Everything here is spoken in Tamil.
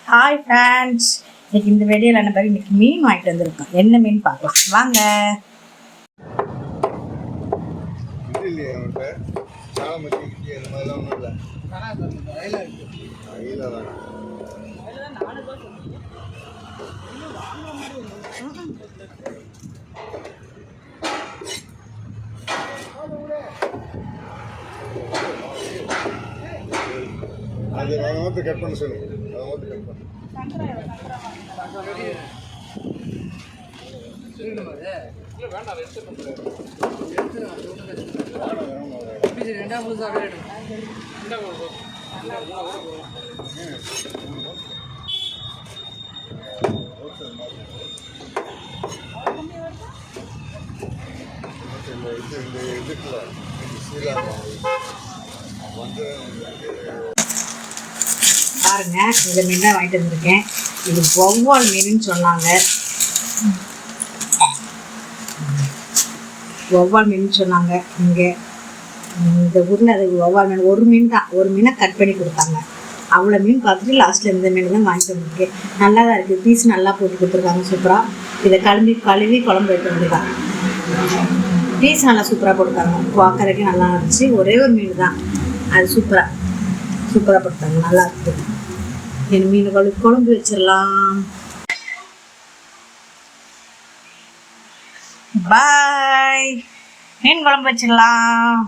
ஹாய் ஃப்ரெண்ட்ஸ், இன்னைக்கு இந்த வீடியோவில் என்ன பாரு, இன்னைக்கு மீன் வாங்கிட்டு வந்திருக்கோம். என்ன மீன் பார்க்கலாம் வாங்க. அது அதை கட் பண்ண சொல்லுங்க. அதை கட் பண்ணு. பாருங்க, இந்த மீன் தான் வாங்கிட்டு வந்திருக்கேன். இது வௌவால் மீனுன்னு சொன்னாங்க. வௌவால் மீன் சொன்னாங்க. இங்கே இந்த ஊரில் அது வௌவால் மீன் ஒரு மீன் தான், ஒரு மீனை கட் பண்ணி கொடுத்தாங்க. அவ்வளோ மீன் பார்த்துட்டு லாஸ்ட்டில் இந்த மீன் தான் வாங்கிட்டு வந்திருக்கேன். நல்லா தான் இருக்குது, பீஸ் நல்லா போட்டு கொடுத்துருக்காங்க சூப்பராக. இதை கழுவி குழம்பு வைக்க வேண்டியதான். பீஸ் நல்லா சூப்பராக போட்டுருக்காங்க, பார்க்கறதுக்கு நல்லா இருந்துச்சு. ஒரே ஒரு மீன் தான், அது சூப்பராக போட்டாங்க, நல்லா இருக்குது. என் மீன் குழம்பு வச்சிடலாம். பாய், மீன் குழம்பு வச்சிடலாம்.